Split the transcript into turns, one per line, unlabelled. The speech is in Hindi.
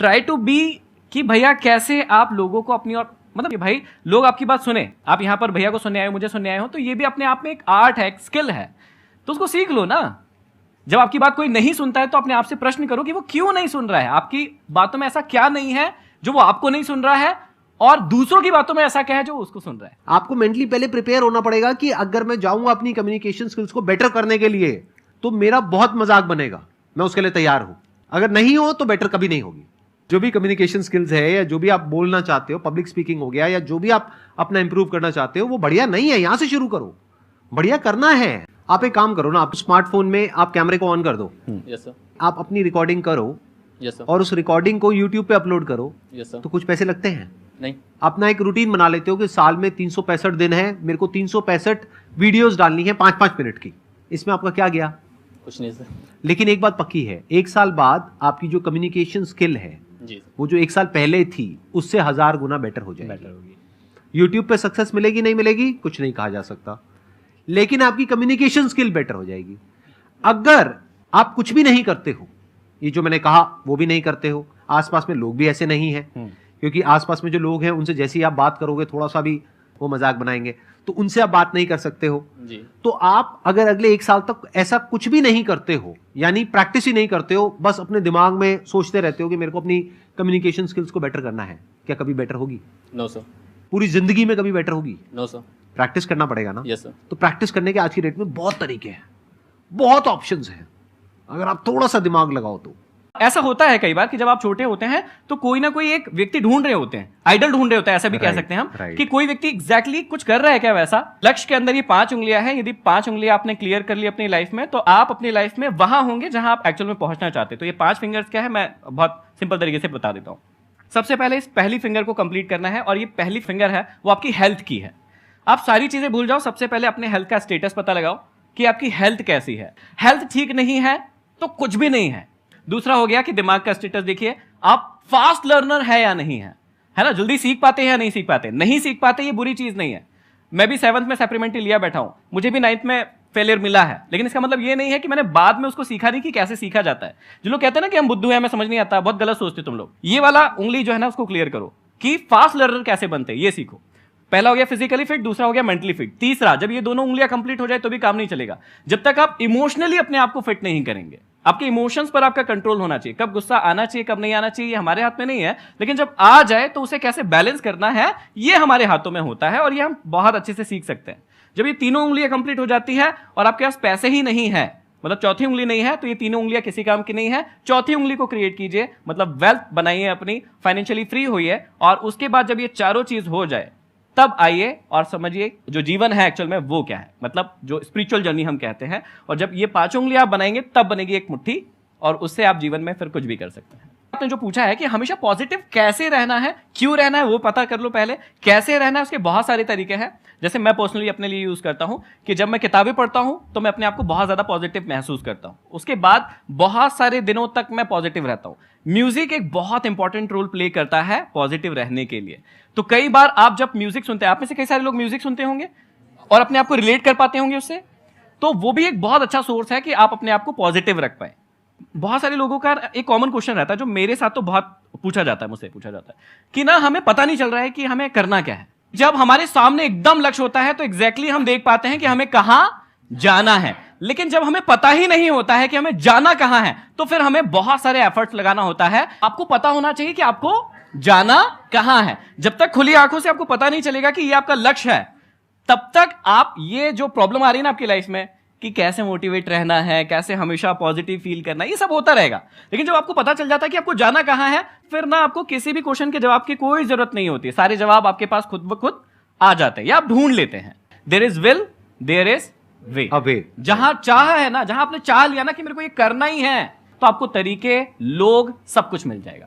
ट्राई टू बी कि भैया कैसे आप लोगों को अपनी और मतलब कि भाई लोग आपकी बात सुने, आप यहां पर भैया को सुनने आए हो, मुझे सुनने आए हो, तो ये भी अपने आप में एक आर्ट है, एक स्किल है, तो उसको सीख लो ना। जब आपकी बात कोई नहीं सुनता है तो अपने आप से प्रश्न करो कि वो क्यों नहीं सुन रहा है, आपकी बातों में ऐसा क्या नहीं है जो वो आपको नहीं सुन रहा है, और दूसरों की बातों में ऐसा क्या है जो उसको सुन रहा है।
आपको मेंटली पहले प्रिपेयर होना पड़ेगा कि अगर मैं जाऊंगा अपनी कम्युनिकेशन स्किल्स को बेटर करने के लिए तो मेरा बहुत मजाक बनेगा, मैं उसके लिए तैयार हूं। अगर नहीं हो तो बेटर कभी नहीं होगी। जो भी कम्युनिकेशन स्किल्स है या जो भी आप बोलना चाहते हो, पब्लिक स्पीकिंग हो गया या जो भी आप अपना इंप्रूव करना चाहते हो, वो बढ़िया नहीं है, यहां से शुरू करो। बढ़िया करना है, आप एक काम करो ना, आप स्मार्टफोन में आप कैमरे को ऑन कर दो,
यस सर,
आप अपनी रिकॉर्डिंग करो,
यस सर,
और उस रिकॉर्डिंग को यूट्यूब पे अपलोड करो,
यस सर,
तो कुछ पैसे लगते हैं?
नहीं।
अपना एक रूटीन बना लेते हो कि साल में 365 दिन है, मेरे को 365 वीडियोस डालनी है 5-5 मिनट की, इसमें आपका क्या गया?
कुछ नहीं सर।
लेकिन एक बात पक्की है, एक साल बाद आपकी जो कम्युनिकेशन स्किल है
जी
वो जो एक साल पहले थी उससे 1000 गुना बेटर हो जाएगी।
बेटर होगी।
यूट्यूब पे सक्सेस मिलेगी नहीं मिलेगी कुछ नहीं कहा जा सकता, लेकिन आपकी कम्युनिकेशन स्किल बेटर हो जाएगी। अगर आप कुछ भी नहीं करते हो, ये जो मैंने कहा वो भी नहीं करते हो, आसपास में लोग भी ऐसे नहीं हैं, क्योंकि आसपास में जो लोग हैं उनसे जैसे ही आप बात करोगे थोड़ा सा भी वो मजाक बनाएंगे, तो उनसे आप बात नहीं कर सकते हो
जी।
तो आप अगर अगले एक साल तक ऐसा कुछ भी नहीं करते हो, यानी प्रैक्टिस ही नहीं करते हो, बस अपने दिमाग में सोचते रहते हो कि मेरे को अपनी कम्युनिकेशन स्किल्स को बेटर करना है, क्या कभी बेटर होगी?
No sir.
पूरी जिंदगी में कभी बेटर होगी?
No sir.
प्रैक्टिस करना पड़ेगा ना।
Yes sir.
तो प्रैक्टिस करने के आज की डेट में बहुत तरीके हैं, बहुत ऑप्शंस हैं, अगर आप थोड़ा सा दिमाग लगाओ तो।
ऐसा होता है कई बार कि जब आप छोटे होते हैं तो कोई ना कोई एक व्यक्ति ढूंढ रहे होते हैं, आइडल ढूंढ रहे होते हैं, ऐसा भी कह सकते हैं हम कि कोई व्यक्ति एग्जैक्टली कुछ कर रहा है क्या वैसा। लक्ष्य के अंदर ये 5 उंगलियां हैं, यदि 5 उंगलियां आपने क्लियर कर ली अपनी लाइफ में तो आप अपनी लाइफ में वहां होंगे जहां आप एक्चुअल में पहुंचना चाहते हैं। तो ये 5 फिंगर्स क्या है मैं बहुत सिंपल तरीके से बता देता हूं। सबसे पहले इस पहली फिंगर को कंप्लीट करना है, और ये पहली फिंगर है वो आपकी हेल्थ की है। आप सारी चीजें भूल जाओ, सबसे पहले अपने हेल्थ का स्टेटस पता लगाओ कि आपकी हेल्थ कैसी है। हेल्थ ठीक नहीं है तो कुछ भी नहीं है। दूसरा हो गया कि दिमाग का स्टेटस देखिए, आप फास्ट लर्नर है या नहीं है ना, जल्दी सीख पाते हैं या नहीं सीख पाते। नहीं सीख पाते ये बुरी चीज नहीं है, मैं भी 7th में सप्लीमेंट्री लिया बैठा हूं, मुझे भी 9th में फेलियर मिला है, लेकिन इसका मतलब ये नहीं है कि मैंने बाद में उसको सीखा नहीं कि कैसे सीखा जाता है। जो लोग कहते हैं ना कि हम बुद्धू हैं, हमें समझ नहीं आता, बहुत गलत सोचते तुम लोग। ये वाला उंगली जो है ना उसको क्लियर करो कि फास्ट लर्नर कैसे बनते हैं, ये सीखो। पहला हो गया फिजिकली फिट, दूसरा हो गया मेंटली फिट, तीसरा जब ये दोनों उंगलियां कंप्लीट हो जाए तो भी काम नहीं चलेगा जब तक आप इमोशनली अपने आप को फिट नहीं करेंगे। आपके इमोशंस पर आपका कंट्रोल होना चाहिए, कब गुस्सा आना चाहिए कब नहीं आना चाहिए ये हमारे हाथ में नहीं है, लेकिन जब आ जाए तो उसे कैसे बैलेंस करना है ये हमारे हाथों में होता है, और ये हम बहुत अच्छे से सीख सकते हैं। जब ये तीनों उंगलियां कंप्लीट हो जाती है और आपके पास पैसे ही नहीं है, मतलब चौथी उंगली नहीं है, तो ये तीनों उंगलियां किसी काम की नहीं है। चौथी उंगली को क्रिएट कीजिए, मतलब वेल्थ बनाइए अपनी, फाइनेंशियली फ्री होइए, और उसके बाद जब ये चारों चीज हो जाए तब आइए और समझिए जो जीवन है एक्चुअल में वो क्या है, मतलब जो स्पिरिचुअल जर्नी हम कहते हैं। और जब ये 5 उंगलियां आप बनाएंगे तब बनेगी एक मुट्ठी, और उससे आप जीवन में फिर कुछ भी कर सकते हैं। आपने जो पूछा है कि हमेशा पॉजिटिव कैसे रहना है, क्यों रहना है, वो पता कर लो पहले। कैसे रहना है उसके बहुत सारे तरीके हैं। जैसे मैं पर्सनली अपने लिए यूज करता हूं कि जब मैं किताबें पढ़ता हूं तो मैं अपने आप को बहुत ज्यादा पॉजिटिव महसूस करता हूं, उसके बाद बहुत सारे दिनों तक मैं पॉजिटिव रहता हूं। म्यूजिक एक बहुत इंपॉर्टेंट रोल प्ले करता है पॉजिटिव रहने के लिए। तो कई बार आप जब म्यूजिक सुनते हैं, आप में से कई सारे लोग म्यूजिक सुनते होंगे और अपने आप को रिलेट कर पाते होंगे उससे, तो वो भी एक बहुत अच्छा सोर्स है कि आप अपने आप को पॉजिटिव रख पाए। बहुत सारे लोगों का एक कॉमन क्वेश्चन रहता है जो मेरे साथ तो बहुत पूछा जाता है, मुझसे पूछा जाता है कि ना हमें पता नहीं चल रहा है कि हमें करना क्या है। जब हमारे सामने एकदम लक्ष्य होता है तो एग्जैक्टली हम देख पाते हैं कि हमें कहां जाना है, लेकिन जब हमें पता ही नहीं होता है कि हमें जाना कहां है तो फिर हमें बहुत सारे एफर्ट्स लगाना होता है। आपको पता होना चाहिए कि आपको जाना कहां है। जब तक खुली आंखों से आपको पता नहीं चलेगा कि ये आपका लक्ष्य है, तब तक आप ये जो प्रॉब्लम आ रही है ना आपकी लाइफ में कि कैसे मोटिवेट रहना है, कैसे हमेशा पॉजिटिव फील करना है, ये सब होता रहेगा। लेकिन जब आपको पता चल जाता है कि आपको जाना कहां है, फिर ना आपको किसी भी क्वेश्चन के जवाब की कोई जरूरत नहीं होती, सारे जवाब आपके पास खुद ब खुद आ जाते हैं या आप ढूंढ लेते हैं। There is will there is way. जहां चाह है ना, जहां आपने चाह लिया ना कि मेरे को ये करना ही है, तो आपको तरीके, लोग, सब कुछ मिल जाएगा।